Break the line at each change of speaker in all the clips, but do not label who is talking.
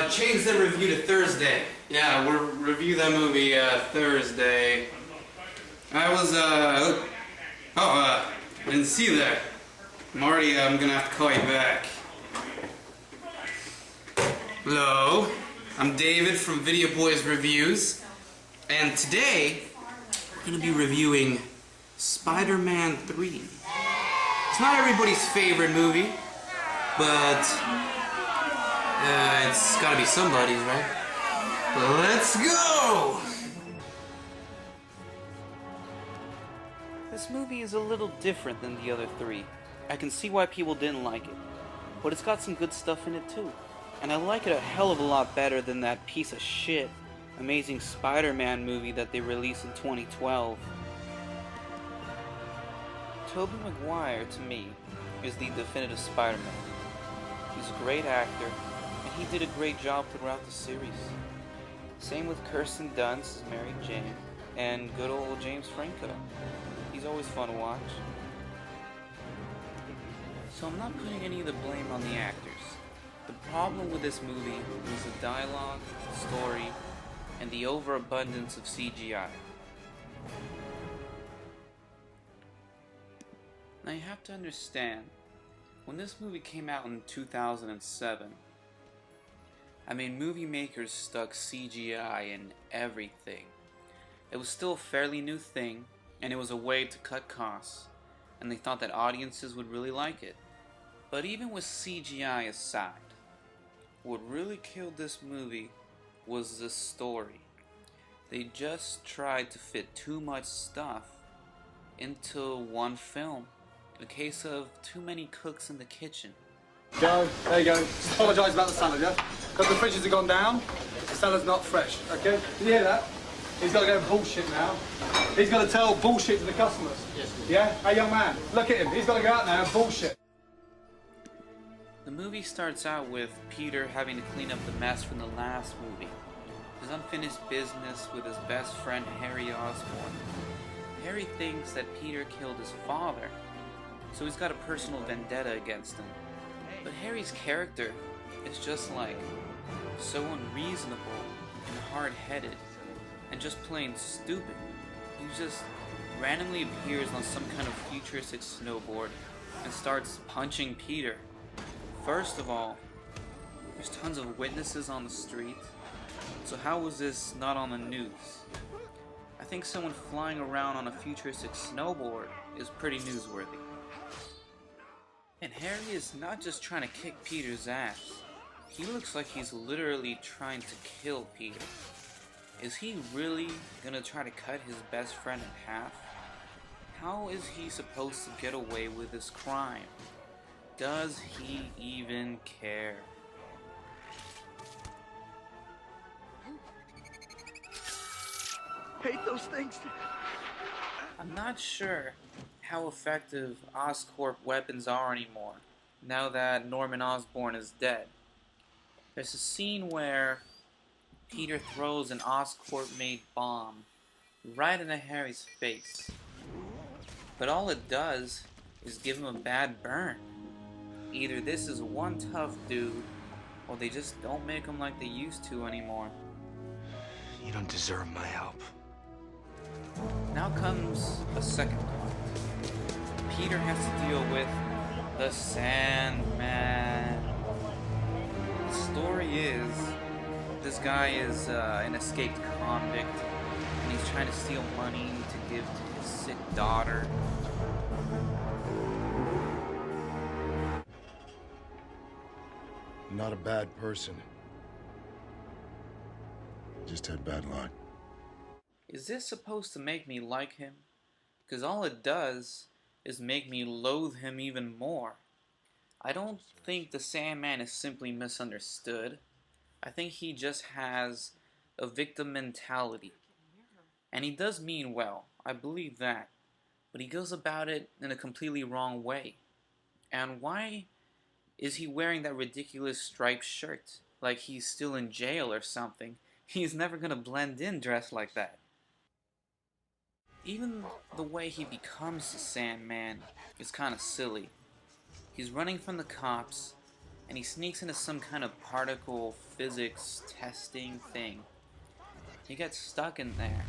Change the review to Thursday. Yeah, we'll review that movie Thursday. I didn't see that. Marty, I'm gonna have to call you back. Hello, I'm David from Video Boys Reviews, and today we're gonna be reviewing Spider-Man 3. It's not everybody's favorite movie, but it's gotta be somebody's, right? Let's go! This movie is a little different than the other three. I can see why people didn't like it, but it's got some good stuff in it too. And I like it a hell of a lot better than that piece of shit Amazing Spider-Man movie that they released in 2012. Tobey Maguire, to me, is the definitive Spider-Man. He's a great actor, and he did a great job throughout the series. Same with Kirsten Dunst as Mary Jane, and good old James Franco. He's always fun to watch. So I'm not putting any of the blame on the actors. The problem with this movie was the dialogue, story, and the overabundance of CGI. Now you have to understand, when this movie came out in 2007, movie makers stuck CGI in everything. It was still a fairly new thing, and it was a way to cut costs, and they thought that audiences would really like it. But even with CGI aside, what really killed this movie was the story. They just tried to fit too much stuff into one film. A case of too many cooks in the kitchen.
Go, there you go. Just apologise about the salad, yeah? Because the fridges have gone down, the salad's not fresh, okay? Did you hear that? He's got to go bullshit now. He's got to tell bullshit to the customers. Yes, please. Yeah? Hey, young man, look at him. He's got to go out now and bullshit.
The movie starts out with Peter having to clean up the mess from the last movie. His unfinished business with his best friend Harry Osborn. Harry thinks that Peter killed his father, so he's got a personal vendetta against him. But Harry's character is just so unreasonable and hard-headed and just plain stupid. He just randomly appears on some kind of futuristic snowboard and starts punching Peter. First of all, there's tons of witnesses on the street, so how was this not on the news? I think someone flying around on a futuristic snowboard is pretty newsworthy. And Harry is not just trying to kick Peter's ass. He looks like he's literally trying to kill Peter. Is he really gonna try to cut his best friend in half? How is he supposed to get away with this crime? Does he even care?
Hate those things.
I'm not sure how effective Oscorp weapons are anymore, now that Norman Osborn is dead. There's a scene where Peter throws an Oscorp-made bomb right into Harry's face. But all it does is give him a bad burn. Either this is one tough dude, or they just don't make him like they used to anymore.
You don't deserve my help.
Now comes a second part. Peter has to deal with the Sandman. The story is, this guy is an escaped convict, and he's trying to steal money to give to his sick daughter.
Not a bad person. Just had bad luck.
Is this supposed to make me like him? Because all it does is make me loathe him even more. I don't think the Sandman is simply misunderstood. I think he just has a victim mentality. And he does mean well, I believe that. But he goes about it in a completely wrong way. And why is he wearing that ridiculous striped shirt? Like he's still in jail or something. He's never gonna blend in dressed like that. Even the way he becomes the Sandman is kind of silly. He's running from the cops, and he sneaks into some kind of particle physics testing thing. He gets stuck in there,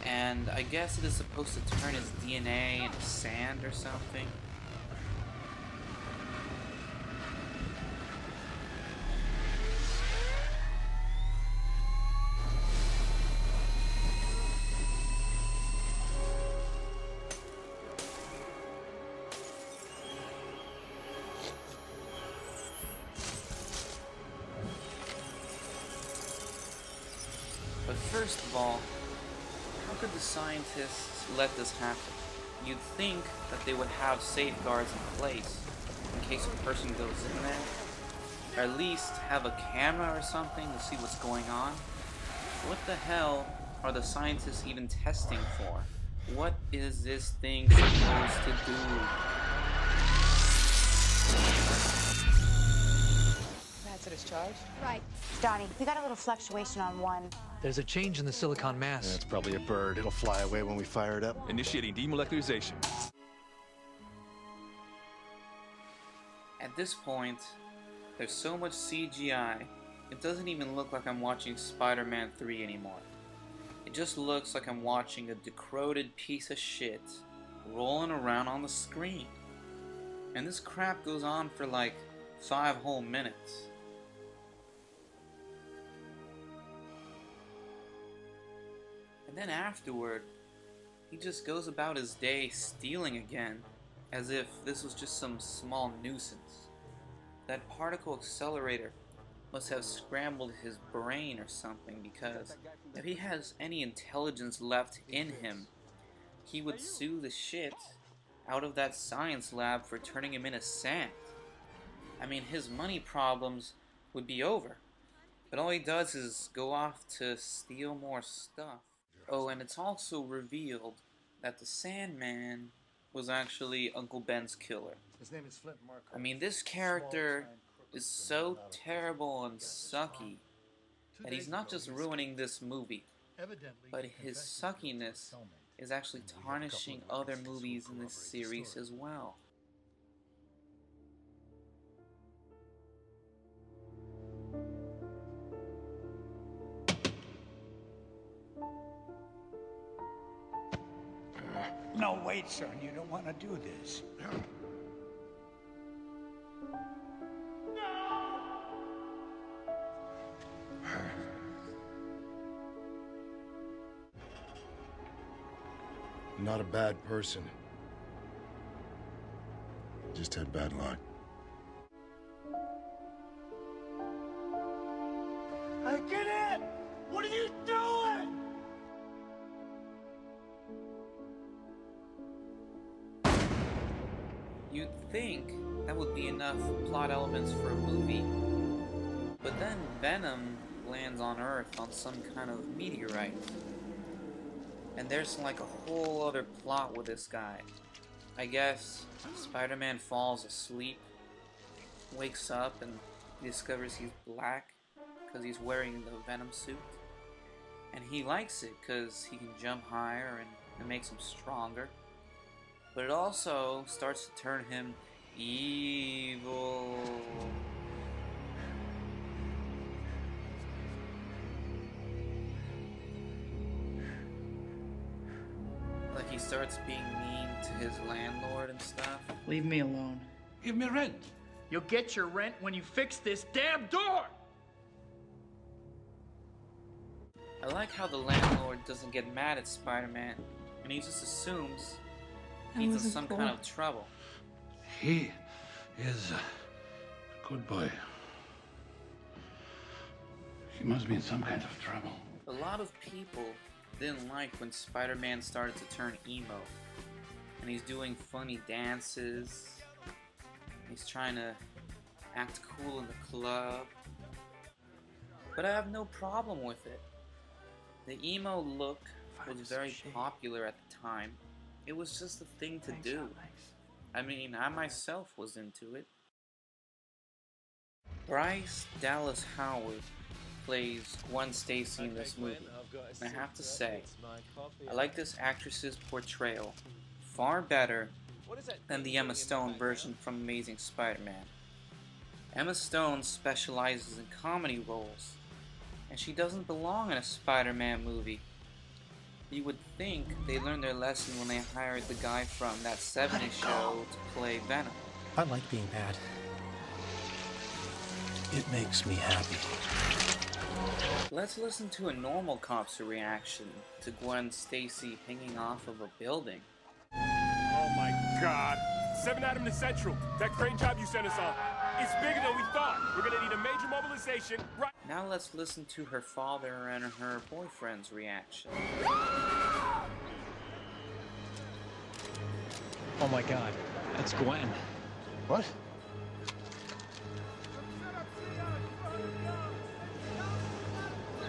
and I guess it is supposed to turn his DNA into sand or something. But first of all, how could the scientists let this happen? You'd think that they would have safeguards in place in case a person goes in there, or at least have a camera or something to see what's going on. What the hell are the scientists even testing for? What is this thing supposed to do?
That's a discharge?
Right. Donnie, we got a little fluctuation on one.
There's a change in the silicon mass.
That's probably a bird. It'll fly away when we fire it up.
Initiating demolecularization.
At this point, there's so much CGI, it doesn't even look like I'm watching Spider-Man 3 anymore. It just looks like I'm watching a decrepit piece of shit rolling around on the screen. And this crap goes on for like 5 whole minutes. And then afterward, he just goes about his day stealing again, as if this was just some small nuisance. That particle accelerator must have scrambled his brain or something, because if he has any intelligence left in him, he would sue the shit out of that science lab for turning him into sand. I mean, his money problems would be over, but all he does is go off to steal more stuff. Oh, and it's also revealed that the Sandman was actually Uncle Ben's killer.
His name is Flint Marko.
I mean, this character is so terrible and sucky that he's not just ruining this movie, but his suckiness is actually tarnishing other movies in this series as well.
No, wait, son. You don't want to do this.
I'm not a bad person. Just had bad luck.
Hey, get in! What are you doing?
You'd think that would be enough plot elements for a movie, but then Venom lands on Earth on some kind of meteorite. And there's like a whole other plot with this guy. I guess Spider-Man falls asleep, wakes up, and he discovers he's black because he's wearing the Venom suit. And he likes it because he can jump higher and it makes him stronger. But it also starts to turn him evil. Like he starts being mean to his landlord and stuff.
Leave me alone.
Give me rent.
You'll get your rent when you fix this damn door!
I like how the landlord doesn't get mad at Spider-Man, and he just assumes he's in some kind of trouble.
He is a good boy. He must be in some kind of trouble.
A lot of people didn't like when Spider-Man started to turn emo, and he's doing funny dances. He's trying to act cool in the club, but I have no problem with it. The emo look was very popular at the time. It was just a thing to do. I mean, I myself was into it. Bryce Dallas Howard plays Gwen Stacy in this movie, and I have to say, I like this actress's portrayal far better than the Emma Stone version from Amazing Spider-Man. Emma Stone specializes in comedy roles, and she doesn't belong in a Spider-Man movie. You would think they learned their lesson when they hired the guy from That 70s Show to play Venom.
I like being bad.
It makes me happy.
Let's listen to a normal cop's reaction to Gwen Stacy hanging off of a building.
Oh my God. 7 Adam to Central. That crane job you sent us on. It's bigger than we thought. We're gonna need a major mobilization right.
Now let's listen to her father and her boyfriend's reaction.
Oh my God, that's Gwen.
What?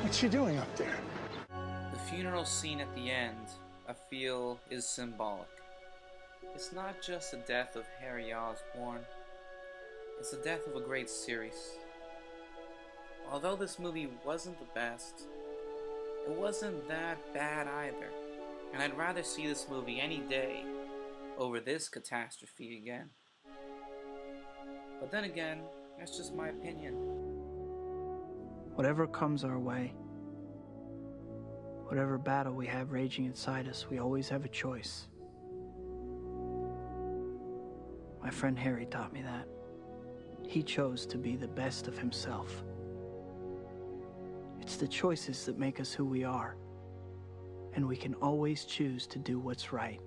What's she doing up there?
The funeral scene at the end, I feel, is symbolic. It's not just the death of Harry Osborn, it's the death of a great series. Although this movie wasn't the best, it wasn't that bad either, and I'd rather see this movie any day over this catastrophe again. But then again, that's just my opinion.
Whatever comes our way, whatever battle we have raging inside us, we always have a choice. My friend Harry taught me that. He chose to be the best of himself. It's the choices that make us who we are, and we can always choose to do what's right.